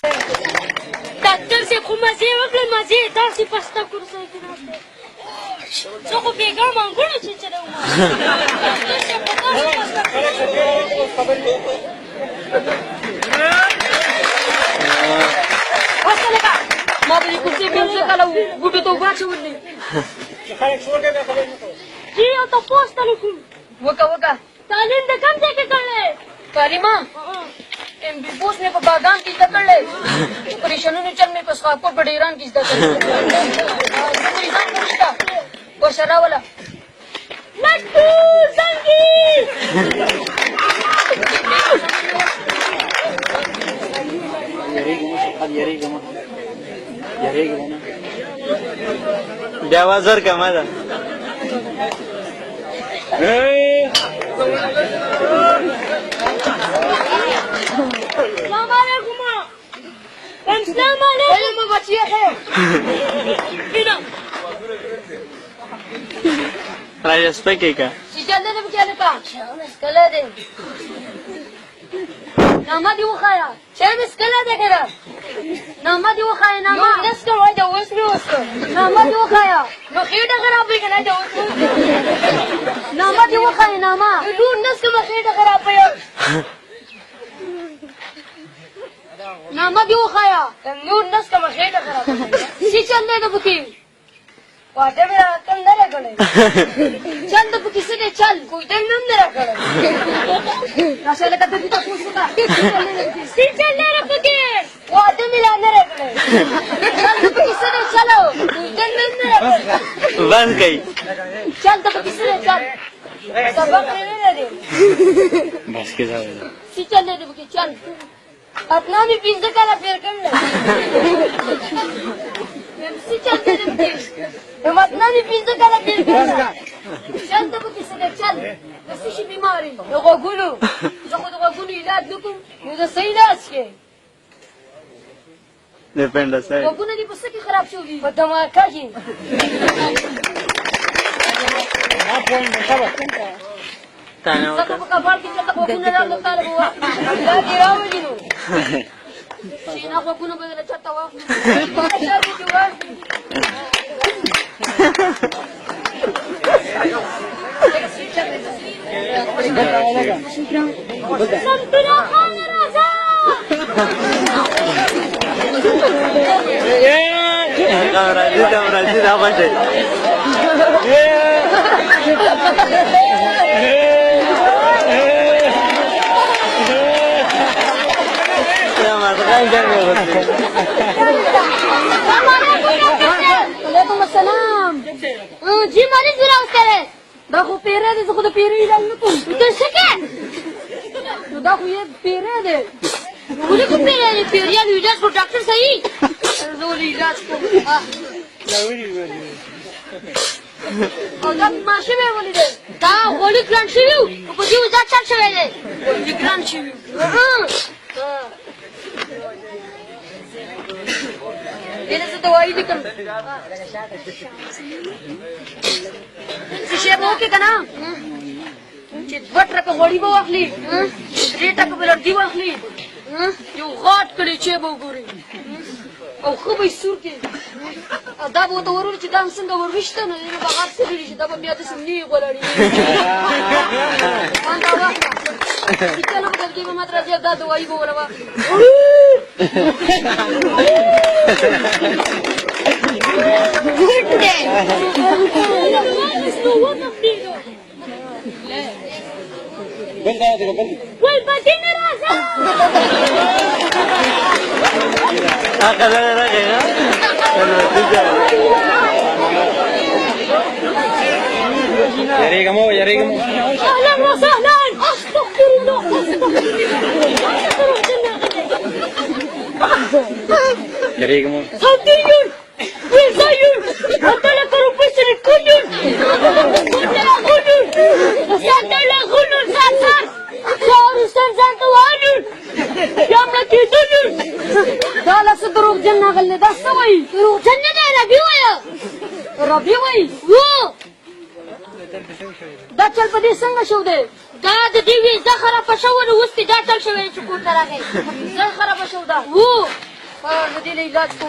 ډاکټر صاحب خو مزې وکړې مزې داسې پسته کرسۍ کې ناست دی زه خو بېګا منګوړو چیچلی وم ډاکټر صاحب خو داسې پسته واسه لکه ما به دې کرسۍ پنځه کاله بوټو ته اوبه اچولې جی یو تپوس تلو کوم وکړه تعلیم دې کوم ځای کې کړی تعلیمه MBBS مې په باغان کې زده کړی پریشانونو چل مې په سخاپور په ډیران کې زده کړی نظام نشته کوشه راوله لټو زنګي بیا وزر کمه ده السلام علیکم السلام علیکم بچیه خیر اینا راجه سپکی که چی چل ده بکیه لکا اسکله ده نامه دی وخایا چرا اسکله ده کرا نامه دی وخایا نامه نسکر وای ده وست نامه دی وخایا نو خیټه خراب وي کنه ده وست نامه دی وخایا نامه نور نسکر خیټه خراب وي نامه دی وخایا نور نسکر خیټه خراب سی چل ده بکی واټه مې کم نه راغلی چل د پکې څه دی چل کوئی ټیم هم نه راغلی راشه لکه ته دې تاسو وکړه سی چل نه راپکې واټه مې لا نه راغلی چل د پکې څه دی چلو کوئی ټیم هم نه راغلی بس گئی چل د پکې څه دی چل سبق یې نه دی بس کې ځای ده سی چل نه دی پکې چل اتنا مې پنځه کاله تېر کړل سی چل نه دی پکې اتنا مې پنځه کاله تېر کړل چل د پکې څه دی چل د څه شي بیمار یم د غوږونو زه خو د غوږونو علاج نه کوم نو د څه علاج کې د پنډسایټ غوږونه دې په څه کې خراب شوي په دماغه کې زه خو په کابل کې چېرته غوږونه راغلو طالب وه دا دې راولي نو شینا غوږونه به درله چېرته واخلو اشر به دې واخلي سمتونه خانه راځه راځي دا باشه وعلیکم السلام جی مریض بھی راوز کرے دا خو پیرے دے زه خو د پیرې علاج نه کوم ته څه کې نو دا خو یې پیرې دی ولې کوم پیرې دی پیریان علاج کو ډاکټر صحیح زه ولې علاج کوم او دا ماشه مې ولیدل دا غوړي ګران شوي وو په دې وځه چل شوی دی غوړي ګران شوي دې څه دوايي لیکم څه شی به وکړي که نه چې 2 ټرکه غوړي به واخلي 3 ټکه به لرګي واخلي یو غاټ کړي چې به وګوري او ښه به یې سور کړي او دا به ورته ورولي چې دا هم څنګه ورغېشته نو دې به بغار څرېږي چې دا به بیا داسې ملي غولاړي دا واخله چې کله به دې به مات راځي دا دوايي به وله واخلي Woi, batin rasa. Akala na kaya? Ano, tiga. Yari ka mo. Ahlan wa sahlan. Astaghfirullah. Yari ka mo. Sabdiyun. Wizayun. Atala karupasri kunyun. Atala kunyun. Atala kunyun satar. Sarusan zantawanun. Yamlaki dunun. Dala se dروغجن ناغله دا څه وایي دروغجن نه دی ربي وایي دا چل په دې څنګه شو دی دا د دې ویزه خرابه شوه نو اوس پې دا چل شوی چې کور ته راغی زه خرابه شو ده हाँ दिले इलाज को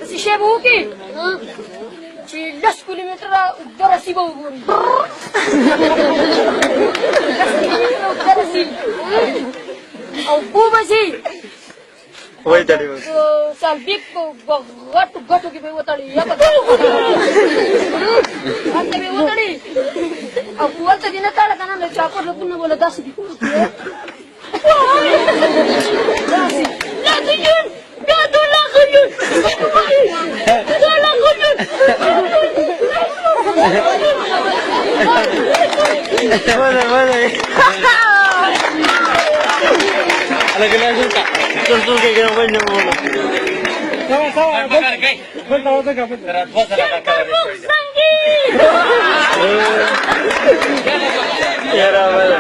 तशी शेब हो की 10 किलोमीटर उद्धर अशी बहु और खूब अशी वही तड़ी वो salbik gatu ki be wotali ya ba ante be wotali अब बोलते दिन काला काना ले चापर लोग ने बोला 10 की لا تجون لا دولا خجون دولا خجون mana ala kena suka tentu ke kena banyak mulu ya ramal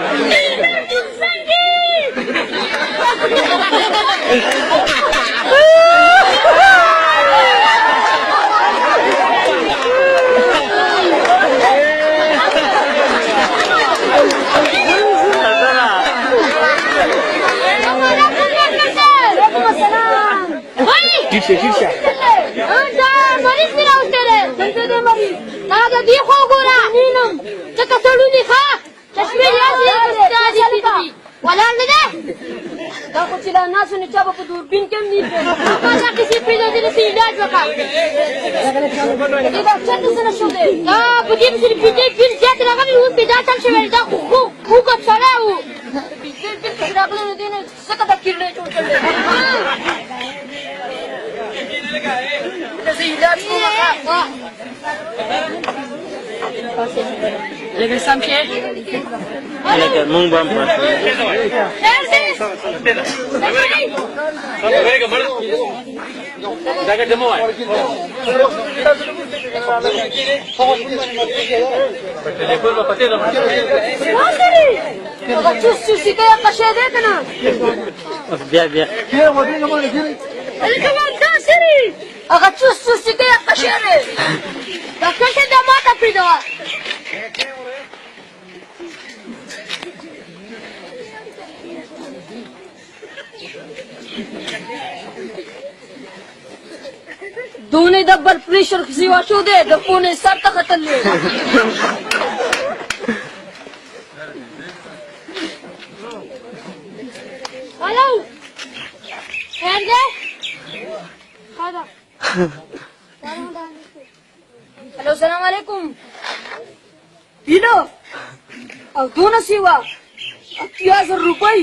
Kisha. Anda, maris mira ustere. Dente maris. Nada di khogora. Ninum. Chaka saluni kha. Kashmir yazi ustadi tibi. Wala nada. Da ko chila nasu ni chaba ko durbin kem ni pe. Kaza kisi pila dile si ilaj waka. Ida chatu sana shode. Da budi bisri pide bin jat lagani u pida tan shvel da khu ka chara u. Bidel bin chira ko ne dine saka da kirle chot chale. Lagi sampai. Lagi mung bampa. Jaga demo ay. Telefon mo pati naman. Aga chus kaya kashe dekna. Biya. Aga chus kaya kashe re. Da kashe da mata pida. दोन्ही डब्बर प्रेशर किसी वाशो दे डब्बो ने सर तक खतल ले hello hand दे खादा हेलो सलाम वालेकुम पीलो और दोनों सिवा 80,000 रुपए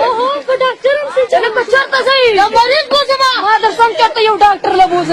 ओहो को डॉक्टर से चले बचाता सही या मरीज को जमा हां दर्शन करता ये डॉक्टर ला बोझ